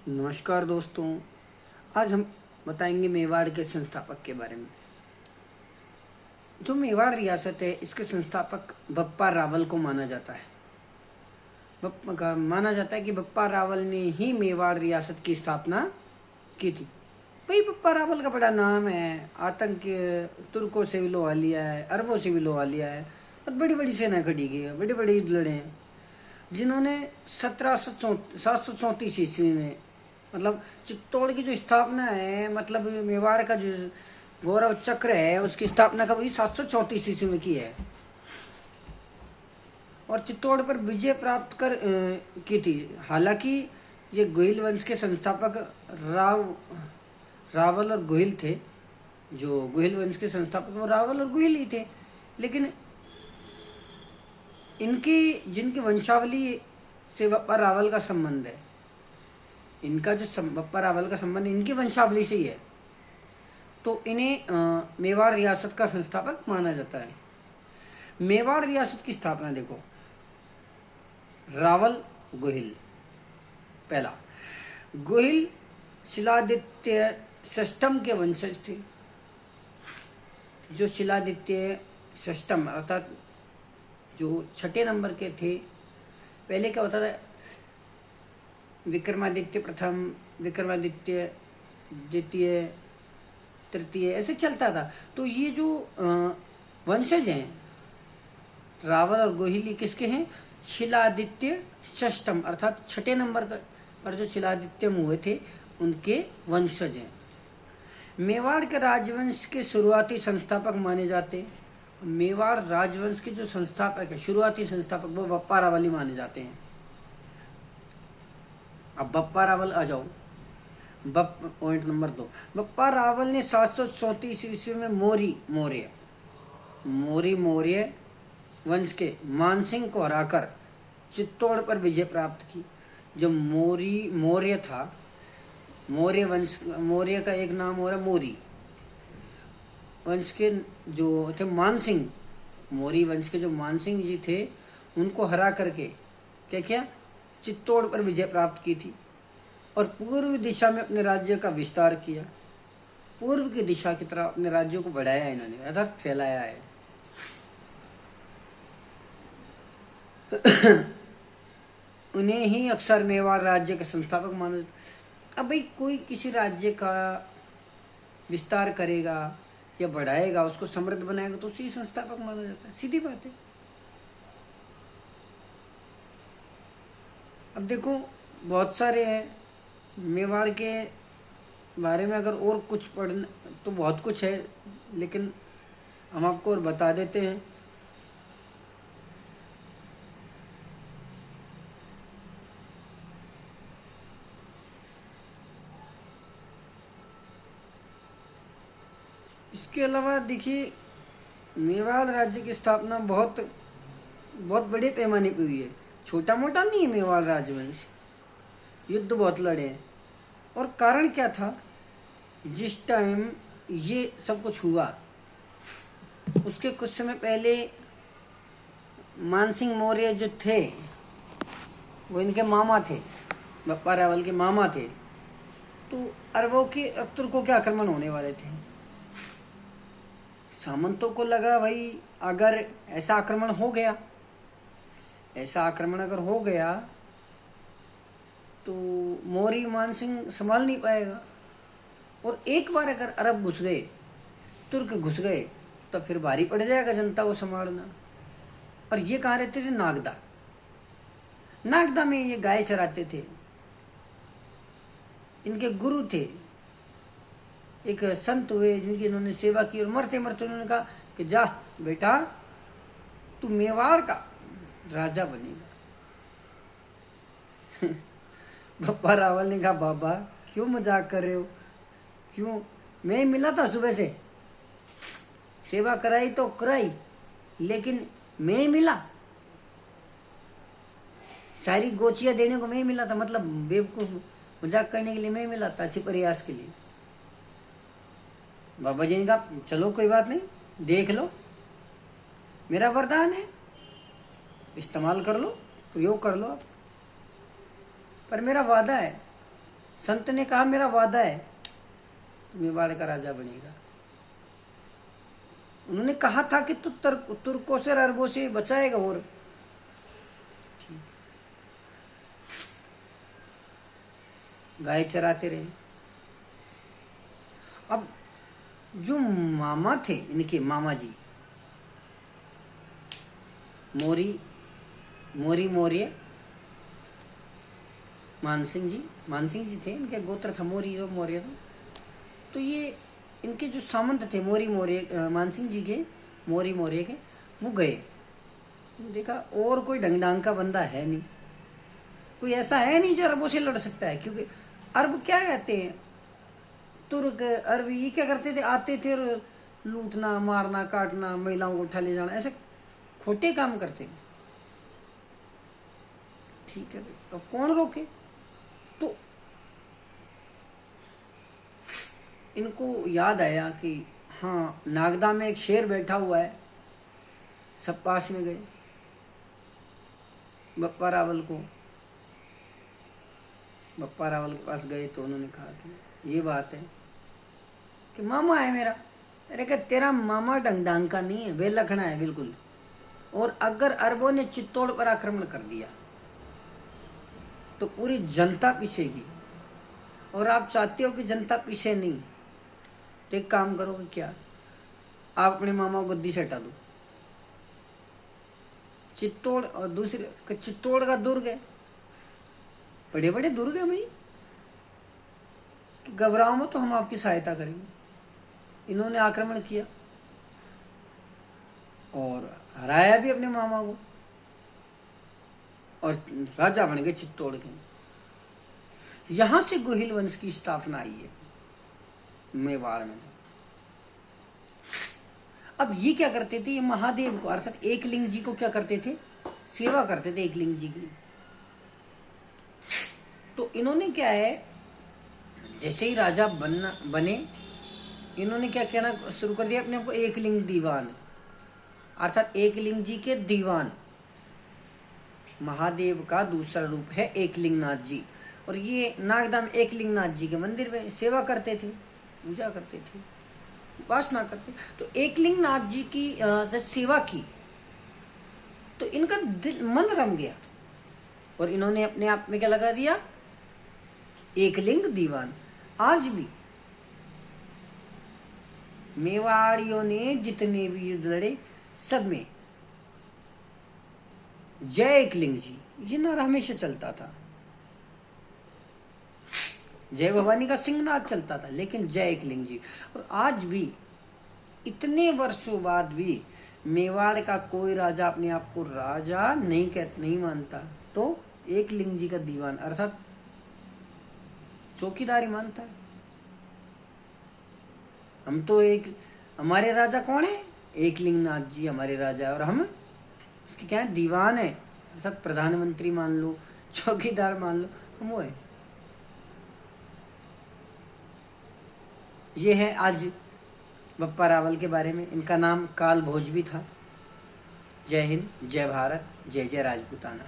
नमस्कार दोस्तों। आज हम बताएंगे मेवाड़ के संस्थापक के बारे में। जो मेवाड़ रियासत है, इसके संस्थापक बप्पा रावल को माना जाता है। माना जाता है कि बप्पा रावल ने ही मेवाड़ रियासत की स्थापना की थी। भाई, बप्पा रावल का बड़ा नाम है। आतंक तुर्कों से भी लोहा लिया है, अरबों से भी लोहा लिया है और बड़ी बड़ी सेना खड़ी की है, बड़े बड़े युद्ध लड़े हैं। जिन्होंने 734 ईस्वी में, मतलब चित्तौड़ की जो स्थापना है, मतलब मेवाड़ का जो गौरव चक्र है, उसकी स्थापना कभी 734 ईस्वी में की है और चित्तौड़ पर विजय प्राप्त कर की थी। हालांकि ये गोहिल वंश के संस्थापक रावल और गोहिल थे। जो गोहिल वंश के संस्थापक वो रावल और गोहिल ही थे, लेकिन इनकी जिनकी वंशावली से बप्पा रावल का संबंध है, इनका जो बप्पा रावल का संबंध इनकी वंशावली से ही है, तो इन्हें मेवाड़ रियासत का संस्थापक माना जाता है। मेवाड़ रियासत की स्थापना देखो, रावल गोहिल। पहला, गोहिल शिलादित्य षष्ठम के वंशज थे। जो शिलादित्य षष्ठम अर्थात जो छठे नंबर के थे। पहले क्या होता था, विक्रमादित्य प्रथम, विक्रमादित्य द्वितीय, तृतीय, ऐसे चलता था। तो ये जो वंशज हैं रावल और गोहिल, किसके हैं? शिलादित्य षष्ठम अर्थात छठे नंबर पर जो शिलादित्य हुए थे उनके वंशज हैं। मेवाड़ के राजवंश के शुरुआती संस्थापक माने जाते हैं। मेवाड़ राजवंश के जो संस्थापक है, शुरुआती संस्थापक, वो बप्पा रावल ही माने जाते हैं। अब बप्पा रावल आ जाओ। पॉइंट नंबर 2, बप्पा रावल ने 734 ईस्वी में मोरी मौर्य वंश के मानसिंह को हराकर चित्तौड़ पर विजय प्राप्त की। जब मौर्य था, मौर्य वंश, मौर्य का एक नाम हो रहा मोरी वंश के जो थे मानसिंह, मौर्य वंश के जो मानसिंह जी थे, उनको हरा करके क्या किया? चित्तौड़ पर विजय प्राप्त की थी और पूर्व दिशा में अपने राज्य का विस्तार किया। पूर्व की दिशा की तरफ अपने राज्यों को बढ़ाया इन्होंने, अर्थात फैलाया है। उन्हें ही अक्सर मेवाड़ राज्य के संस्थापक माना जाता है। अब भाई, कोई किसी राज्य का विस्तार करेगा या बढ़ाएगा, उसको समृद्ध बनाएगा, तो उसी संस्थापक माना जाता है। सीधी बात है। अब देखो, बहुत सारे हैं मेवाड़ के बारे में। अगर और कुछ पढ़ना तो बहुत कुछ है, लेकिन हम आपको और बता देते हैं। इसके अलावा देखिए, मेवाड़ राज्य की स्थापना बहुत बड़े पैमाने पे हुई है। छोटा मोटा नहीं है मेवाड़ राजवंश। युद्ध बहुत लड़े हैं। और कारण क्या था? जिस टाइम ये सब कुछ हुआ, उसके कुछ समय पहले मानसिंह मौर्य जो थे, वो इनके मामा थे, बप्पा रावल के मामा थे। तो अरबों के, तुर्कों के आक्रमण होने वाले थे। सामंतों को लगा, भाई अगर ऐसा आक्रमण अगर हो गया तो मौर्य मानसिंह संभाल नहीं पाएगा। और एक बार अगर अरब घुस गए, तुर्क घुस गए, तो फिर भारी पड़ जाएगा जनता को संभालना। और ये कहाँ रहते थे? नागदा में ये गाय चराते थे। इनके गुरु थे, एक संत हुए जिनकी इन्होंने सेवा की, और मरते मरते उन्होंने कहा कि जा बेटा, तू मेवाड़ का राजा बनेगा। बप्पा रावल ने कहा, बाबा क्यों मजाक कर रहे हो? क्यों? मैं ही मिला था सुबह से, सेवा कराई तो कराई, लेकिन मैं ही मिला, सारी गोचियां देने को मैं ही मिला था, मतलब बेवकूफ मजाक करने के लिए मैं ही मिला था, इसी प्रयास के लिए। बाबा जी ने कहा, चलो कोई बात नहीं, देख लो, मेरा वरदान है, इस्तेमाल कर लो, प्रयोग कर लो आप, पर मेरा वादा है संत ने कहा मेरा वादा है मेवाड़ का राजा बनेगा। उन्होंने कहा था कि तू तुर्कों से अरबों से बचाएगा। और गाय चराते रहे। अब जो मामा थे इनके, मामा जी मौर्य मानसिंह जी थे, इनके गोत्र था मौर्य और मौर्य था। तो ये इनके जो सामंत थे मानसिंह जी के, मौर्य के, वो गए, देखा और कोई ढंग का बंदा है नहीं, कोई ऐसा है नहीं जो अरबों से लड़ सकता है। क्योंकि अरब क्या कहते हैं, तुर्क अरब ये क्या करते थे, आते थे और लूटना मारना काटना, महिलाओं को उठा ले जाना, ऐसे खोटे काम करते। ठीक है भाई, अब कौन रोके। तो इनको याद आया कि हाँ नागदा में एक शेर बैठा हुआ है। सब पास में गए, बप्पा रावल के पास गए तो उन्होंने कहा कि ये बात है कि मामा है मेरा। अरे क्या तेरा मामा ढंग का नहीं है, बेलखना है बिल्कुल। और अगर अरबों ने चित्तौड़ पर आक्रमण कर दिया तो पूरी जनता पीछेगी, और आप चाहते हो कि जनता पीछे नहीं। तो एक काम करोगे क्या, आप अपने मामा को गद्दी से हटा दो। चित्तौड़ और दूसरे चित्तौड़ का दुर्ग है, बड़े बड़े दुर्ग है भाई, कि घबराओ मत तो हम आपकी सहायता करेंगे। इन्होंने आक्रमण किया और हराया भी अपने मामा को, और राजा बन गए चित्तौड़ के। यहां से गोहिल वंश की स्थापना आई है मेवाड़ में। अब ये क्या करते थे, ये महादेव को अर्थात एकलिंग जी को क्या करते थे, सेवा करते थे एकलिंग जी की। तो इन्होंने क्या है, जैसे ही राजा बने इन्होंने क्या कहना शुरू कर दिया अपने आप को, एकलिंग दीवान, अर्थात एकलिंग जी के दीवान। महादेव का दूसरा रूप है एकलिंगनाथ जी, और ये नागदा में एकलिंगनाथ जी के मंदिर में सेवा करते थे, पूजा करते थे, उपासना करते। तो एकलिंगनाथ जी की जब सेवा की तो इनका मन रम गया, और इन्होंने अपने आप में क्या लगा दिया, एकलिंग दीवान। आज भी मेवाड़ियों ने जितने भी लड़े सब में जय एकलिंग जी ये नारा हमेशा चलता था। जय भवानी का सिंहनाद चलता था, लेकिन जय एकलिंग जी। और आज भी इतने वर्षों बाद भी मेवाड़ का कोई राजा अपने आप को राजा नहीं मानता, तो एकलिंग जी का दीवान अर्थात चौकीदारी मानता है। हम तो हमारे राजा कौन है, एकलिंगनाथ जी हमारे राजा है, और हम उसके क्या है, दीवान है, अर्थात प्रधानमंत्री मान लो, चौकीदार मान लो, हम वो है। ये है आज बप्पा रावल के बारे में। इनका नाम काल भोज भी था। जय हिंद, जय भारत, जय जय राजपूताना।